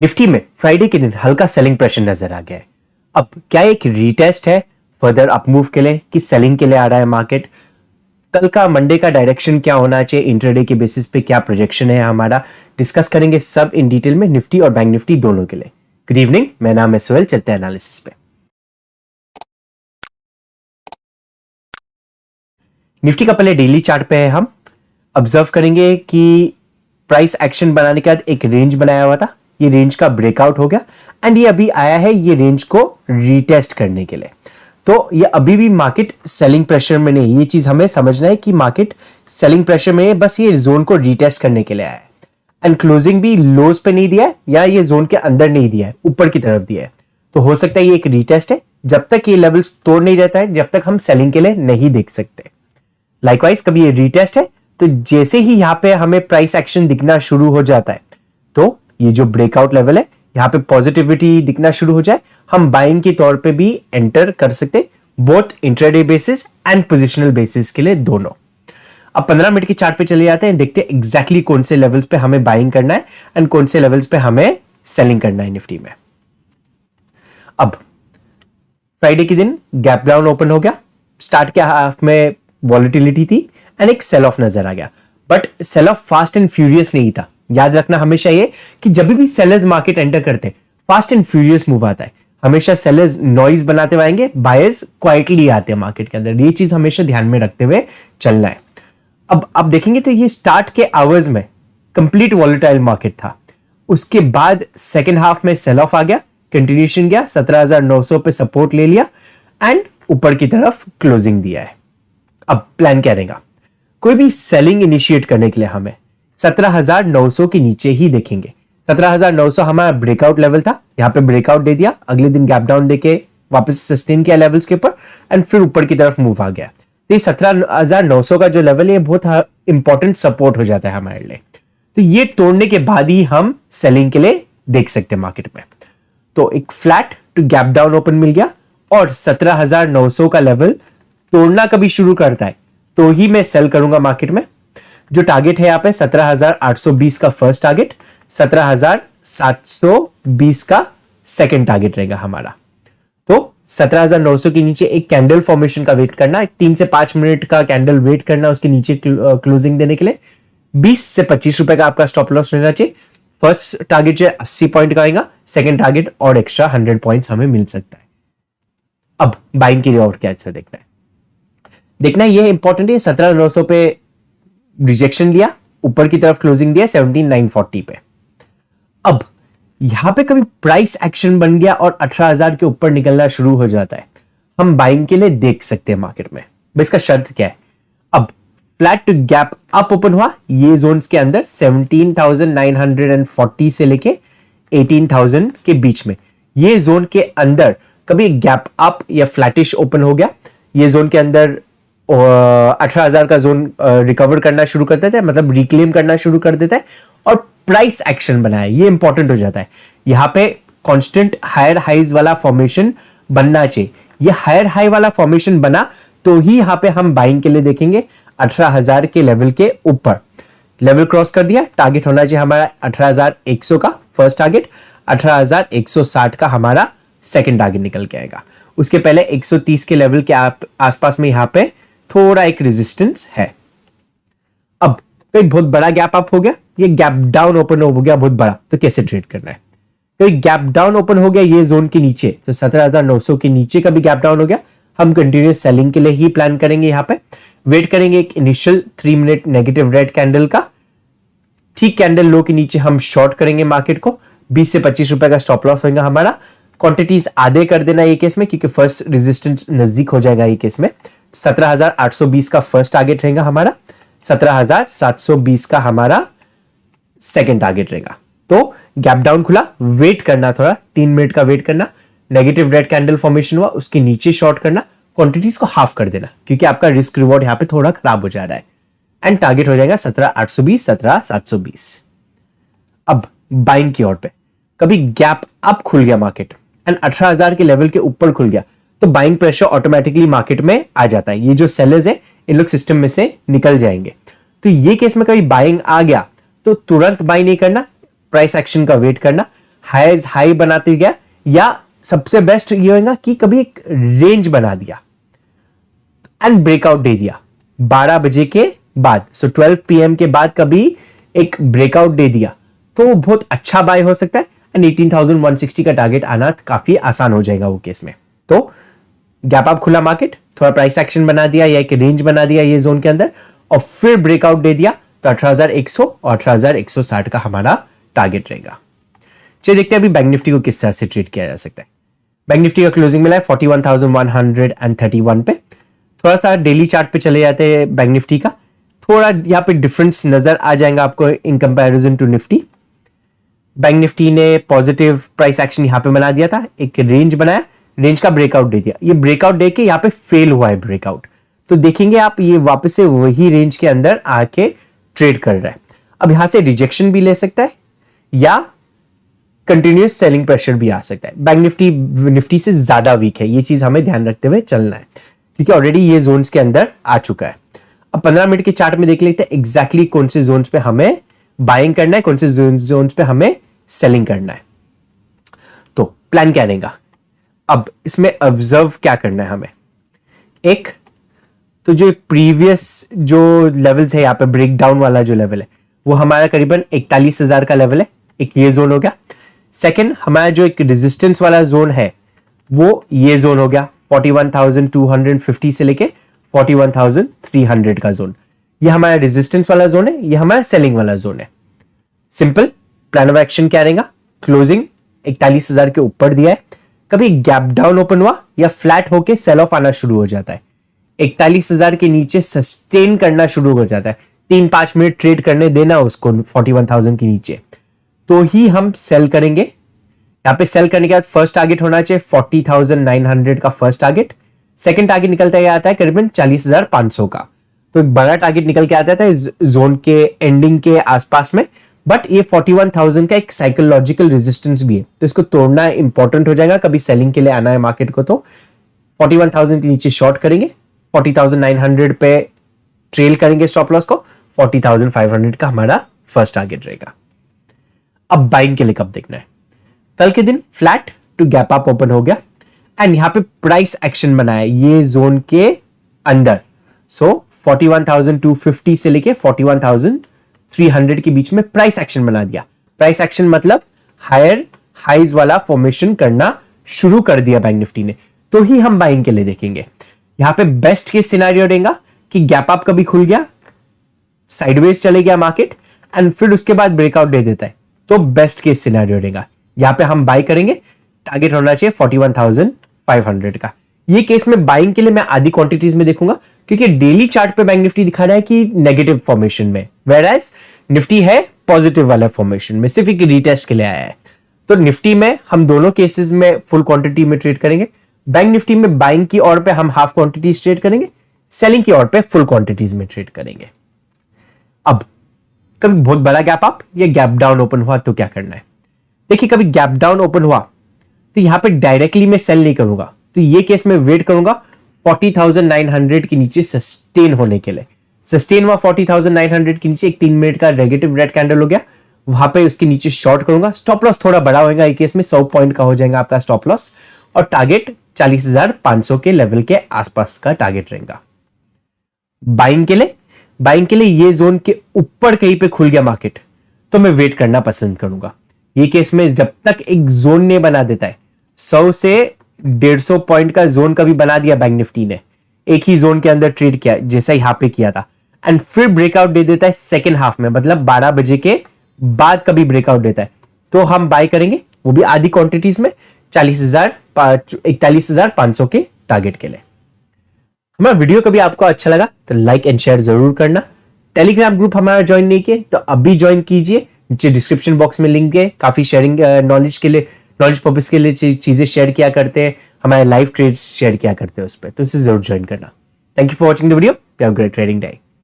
Nifty में Friday के दिन हल्का सेलिंग प्रेशर नजर आ गया है। अब क्या एक रीटेस्ट है फर्दर अपमूव के लिए कि सेलिंग के लिए आ रहा है मार्केट? कल का मंडे का डायरेक्शन क्या होना चाहिए, इंट्राडे के बेसिस पे क्या प्रोजेक्शन है हमारा, डिस्कस करेंगे सब इन डिटेल में निफ्टी और बैंक निफ्टी दोनों के लिए। गुड इवनिंग, मेरा नाम है सोहेल, चलते हैं एनालिसिस पे। निफ्टी का पहले डेली चार्ट पे है, हम ऑब्जर्व करेंगे कि प्राइस एक्शन बनाने के बाद एक रेंज बनाया हुआ था, ये रेंज का ब्रेकआउट हो गया एंड ये अभी आया है ये रेंज को रीटेस्ट करने के लिए। तो ये अभी भी मार्केट सेलिंग प्रेशर में नहीं, ये चीज हमें समझना है कि मार्केट सेलिंग प्रेशर में है, बस ये जोन को रीटेस्ट करने के लिए आया है एंड क्लोजिंग भी लोज पे नहीं दिया है या ये जोन के अंदर नहीं दिया है, ऊपर की तरफ दिया है। तो हो सकता है ये एक रीटेस्ट है, जब तक ये लेवल्स तोड़ नहीं रहता है जब तक हम सेलिंग के लिए नहीं देख सकते। लाइकवाइज कभी ये रीटेस्ट है तो जैसे ही यहां पे हमें प्राइस एक्शन दिखना शुरू हो जाता है, तो ये जो ब्रेकआउट लेवल है यहां पे पॉजिटिविटी दिखना शुरू हो जाए, हम बाइंग के तौर पे भी एंटर कर सकते, both intraday basis and positional basis के लिए दोनों। अब 15 मिनट के चार्ट पे चले जाते हैं, देखते हैं एग्जैक्टली कौन से लेवल्स पे हमें बाइंग करना है एंड कौन से लेवल्स पे हमें सेलिंग करना है निफ्टी में। अब फ्राइडे के दिन गैप डाउन ओपन हो गया, स्टार्ट के हाफ में वॉलेटिलिटी थी एंड एक सेल ऑफ नजर आ गया, but sale of Fast and Furious नहीं था। याद रखना हमेशा ये कि जब भी सेलर्स मार्केट एंटर करते हैं फास्ट एंड फ्यूरियस मूव आता है, हमेशा सेलर्स नॉइज बनाते हुए आएंगे, बायर्स क्वाइटली आते हैं मार्केट के अंदर, ये चीज हमेशा ध्यान में रखते हुए चलना है। अब आप देखेंगे तो ये स्टार्ट के आवर्स में कंप्लीट वॉलेटाइल मार्केट था, उसके बाद सेकेंड हाफ में सेल ऑफ आ गया, कंटिन्यूशन गया, 17,900 पे सपोर्ट ले लिया एंड ऊपर की तरफ क्लोजिंग दिया है। अब प्लान क्या रहेगा? कोई भी सेलिंग इनिशिएट करने के लिए हमें 17,900 के नीचे ही देखेंगे। 17,900 हमारा ब्रेकआउट लेवल था, यहां पे ब्रेकआउट दे दिया, अगले दिन गैप डाउन देके वापस सस्टेन किया लेवल्स के ऊपर एंड फिर ऊपर की तरफ मूव आ गया। तो ये 17,900 का जो लेवल है बहुत इंपॉर्टेंट सपोर्ट हो जाता है हमारे लिए, तो ये तोड़ने के बाद ही हम सेलिंग के लिए देख सकते हैं मार्केट में। तो एक flat to gap down open मिल गया और 17,900 का लेवल तोड़ना कभी शुरू करता है तो ही मैं सेल करूंगा मार्केट में। जो टारगेट है यहाँ पे 17,820 का फर्स्ट टारगेट, 17,720 का सेकंड टारगेट रहेगा हमारा। तो 17,900 के नीचे एक कैंडल फॉर्मेशन का वेट करना, 3 से 5 मिनट का कैंडल वेट करना उसके नीचे क्लोजिंग देने के लिए। 20 से 25 रुपए का आपका स्टॉप लॉस रहना चाहिए। फर्स्ट टारगेट जो 80 पॉइंट का आएगा, सेकंड टारगेट और एक्स्ट्रा 100 पॉइंट्स हमें मिल सकता है। अब बाइंग के लिए और क्या देखना है, देखना यह इंपॉर्टेंट है। 17,900 पे रिजेक्शन लिया, ऊपर की तरफ क्लोजिंग दिया 17,940 पे। अब यहां पे कभी प्राइस एक्शन बन गया और 18,000 के ऊपर निकलना शुरू हो जाता है, हम बाइंग के लिए देख सकते हैं मार्केट में। इसका शर्त क्या है? अब flat to gap up open हुआ ये जोन्स के अंदर 17,940 से लेके 18,000 के बीच में, ये जोन के अंदर कभी गैप अप या फ्लैटिश ओपन हो गया, ये जोन के अंदर 18,000 का जोन रिकवर करना शुरू कर देता है, मतलब रिक्लेम करना शुरू कर देता है और प्राइस एक्शन बनाया, ये इंपॉर्टेंट हो जाता है। यहां पे कांस्टेंट हायर हाइज वाला फॉर्मेशन बनना चाहिए, ये हायर हाई वाला फॉर्मेशन बना तो ही यहां पे हम बाइंग के लिए देखेंगे। 18,000 के लेवल के ऊपर लेवल क्रॉस कर दिया, टारगेट होना चाहिए हमारा 18,100 का फर्स्ट टारगेट, 18,160 का हमारा सेकंड टारगेट निकल के आएगा। उसके पहले 130 के लेवल के आसपास में यहां पे थोड़ा एक रेजिस्टेंस है। अब कोई बहुत बड़ा गैप अप हो गया, ये गैप डाउन ओपन हो गया बहुत बड़ा, तो कैसे ट्रेड करना है? कोई गैप डाउन ओपन हो गया ये जोन के नीचे, तो 17,900 के नीचे का भी गैप डाउन हो गया, हम कंटिन्यूस सेलिंग के लिए ही प्लान करेंगे। यहां पे वेट करेंगे एक initial 3 minute negative red candle का, ठीक कैंडल लो के नीचे हम शॉर्ट करेंगे मार्केट को। 20 से 25 रुपए का स्टॉप लॉस होगा हमारा। क्वांटिटीज आधे कर देना ये केस में, क्योंकि फर्स्ट रेजिस्टेंस नजदीक हो जाएगा ये केस में। 17,820 का फर्स्ट टारगेट रहेगा हमारा, 17,720 का हमारा सेकंड टारगेट रहेगा। तो गैप डाउन खुला, वेट करना, थोड़ा 3 मिनट का वेट करना, नेगेटिव रेड कैंडल फॉर्मेशन हुआ उसके नीचे शॉर्ट करना, क्वांटिटीज को हाफ कर देना, क्योंकि आपका रिस्क रिवॉर्ड यहां पे थोड़ा खराब हो जा रहा है एंड टारगेट हो जाएगा 17,820, 17,720। अब बाइंग की ओर पे कभी गैप अप खुल गया मार्केट एंड 18,000 के लेवल के ऊपर खुल गया, तो बाइंग प्रेशर ऑटोमेटिकली मार्केट में आ जाता है। ये जो सेलर्स है इन लोग सिस्टम में से निकल जाएंगे। तो ये केस में कभी बाइंग आ गया तो तुरंत बाई नहीं करना, प्राइस एक्शन का वेट करना, हाई बनाते गया, या सबसे बेस्ट ये होगा कि कभी एक रेंज बना दिया एंड ब्रेकआउट दे दिया 12 बजे के बाद, सो 12 PM के बाद कभी एक ब्रेकआउट दे दिया, तो बहुत अच्छा बाय हो सकता है एंड 18,160 का टारगेट आना काफी आसान हो जाएगा वो केस में। तो गैप अप खुला मार्केट, थोड़ा प्राइस एक्शन बना दिया या एक रेंज बना दिया ये जोन के अंदर, और फिर ब्रेकआउट दे दिया, तो 18,100 और 18,160 का हमारा टारगेट रहेगा। चलिए देखते हैं अभी बैंक निफ्टी को किस तरह से ट्रेड किया जा सकता है। बैंक निफ्टी का क्लोजिंग मिला है 41,131 पे। थोड़ा सा डेली चार्ट पे चले जाते हैं बैंक निफ्टी का, थोड़ा यहाँ पे डिफरेंस नजर आ जाएगा आपको in comparison to Nifty. Bank Nifty ने पॉजिटिव प्राइस एक्शन यहाँ पे बना दिया था, एक रेंज बनाया, रेंज का ब्रेकआउट दे दिया, ये ब्रेकआउट दे के यहाँ पे फेल हुआ है ब्रेकआउट, तो देखेंगे आप ये वापस से वही रेंज के अंदर आके ट्रेड कर रहा है। अब यहां से रिजेक्शन भी ले सकता है या कंटिन्यूस सेलिंग प्रेशर भी आ सकता है। बैंक निफ्टी से ज्यादा वीक है, ये चीज हमें ध्यान रखते हुए चलना है क्योंकि ऑलरेडी ये जोन्स के अंदर आ चुका है। अब 15 मिनट के चार्ट में देख लेते हैं एग्जैक्टली कौन से जोन्स पे हमें बाइंग करना है, कौन से जोन्स पे हमें सेलिंग करना है। तो प्लान क्या रहेगा, अब इसमें ऑब्जर्व क्या करना है हमें। एक तो जो प्रीवियस जो लेवल्स है यहाँ पे ब्रेकडाउन वाला जो लेवल है वो हमारा करीबन 41,000 का लेवल है, एक ये जोन हो गया। सेकंड हमारा जो एक रेजिस्टेंस वाला जोन है वो ये जोन हो गया 41,250 से लेके 41,300 का जोन, ये हमारा रेजिस्टेंस वाला जोन है, ये हमारा सेलिंग वाला जोन है। सिंपल प्लान ऑफ एक्शन क्या रहेगा, क्लोजिंग 41,000 के ऊपर दिया है, कभी गैप डाउन ओपन हुआ या फ्लैट होके सेल ऑफ आना शुरू हो जाता है, 41,000 के नीचे सस्टेन करना शुरू हो जाता है, 3-5 मिनट ट्रेड करने देना उसको 41,000 के नीचे, तो ही हम सेल करेंगे। यहाँ पे सेल करने के बाद फर्स्ट टारगेट होना चाहिए 40,900 का फर्स्ट टारगेट, सेकंड टारगेट निकलता आता है करीबन 40,500 का, तो एक बड़ा टारगेट निकल के आता है जोन के एंडिंग के आसपास में, बट ये 41,000 का एक साइकोलॉजिकल रेजिस्टेंस भी है, तो इसको तोड़ना इंपॉर्टेंट हो जाएगा। कभी सेलिंग के लिए आना है मार्केट को तो 41,000 के नीचे शॉर्ट करेंगे, 40,900 पे ट्रेल करेंगे स्टॉप लॉस को, 40,500 का हमारा फर्स्ट टारगेट रहेगा। अब बाइंग के लिए कब देखना है, कल के दिन flat to gap up open हो गया एंड यहां पे प्राइस एक्शन बनाया ये जोन के अंदर, सो 41,250 से लेके 41,300 के बीच में प्राइस एक्शन बना दिया। प्राइस एक्शन मतलब हायर हाइज वाला फॉर्मेशन करना शुरू कर दिया बैंक निफ्टी ने, तो ही हम बाइंग के लिए देखेंगे। यहां पे बेस्ट केस सिनेरियो रहेगा कि गैप अप कभी खुल गया, साइडवेज चले गया मार्केट एंड फिर उसके बाद ब्रेकआउट दे देता है, तो बेस्ट केस सिनेरियो रहेगा। यहां पे हम बाय करेंगे, टारगेट होना चाहिए 41,500 का। ये केस में बाइंग के लिए मैं आधी क्वांटिटीज में देखूंगा क्योंकि डेली चार्ट पे बैंक निफ्टी दिखा रहा है कि नेगेटिव फॉर्मेशन में, वेयरएज निफ्टी है पॉजिटिव वाला फॉर्मेशन में, सिर्फ एक रीटेस्ट के लिए आया है। तो निफ्टी में हम दोनों केसेस में फुल क्वांटिटी में ट्रेड करेंगे, बैंक निफ्टी में बाइंग की ओर पे हम हाफ क्वांटिटीज ट्रेड करेंगे, सेलिंग की ओर पे फुल क्वांटिटीज में ट्रेड करेंगे। अब कभी बहुत बड़ा गैप अप या गैप डाउन ओपन हुआ तो क्या करना है, देखिए कभी गैप डाउन ओपन हुआ तो यहां पे डायरेक्टली मैं सेल नहीं करूंगा, तो ये केस में वेट करूंगा 40,900 के नीचे सस्टेन होने के लिए। सस्टेन हुआ 40,900 के नीचे, एक 3 मिनट का नेगेटिव रेड कैंडल हो गया, वहां पे उसके नीचे शॉर्ट करूंगा, स्टॉप लॉस थोड़ा बड़ा होगा, ये केस में 100 पॉइंट का हो जाएगा आपका स्टॉप लॉस, और टारगेट 40,500 के लेवल के आसपास का टारगेट रहेगा। बाइंग के लिए ये जोन के ऊपर कहीं पे खुल गया मार्केट तो मैं वेट करना पसंद करूंगा। ये केस में जब तक एक जोन नहीं बना देता है, 100 से 150 पॉइंट का जोन कभी बना दिया बैंक निफ्टी ने, एक ही जोन के अंदर ट्रेड किया जैसा यहां पे किया था, एंड फिर ब्रेकआउट दे देता है सेकेंड हाफ में, मतलब 12 बजे के बाद कभी ब्रेकआउट देता है, तो हम बाय करेंगे, वो भी आधी क्वांटिटीज में 41,500 के टारगेट के लिए। हमारा वीडियो कभी आपको अच्छा लगा तो लाइक एंड शेयर जरूर करना। टेलीग्राम ग्रुप हमारा ज्वाइन नहीं किए तो अभी ज्वाइन कीजिए, नीचे डिस्क्रिप्शन बॉक्स में लिंक है, काफी शेयरिंग नॉलेज के लिए, नॉलेज पर्पस के लिए चीजें शेयर किया करते हैं, हमारे लाइव ट्रेड्स शेयर किया करते हैं उस पर, तो इसे जरूर ज्वाइन करना। Thank you for watching the video, have a great trading day.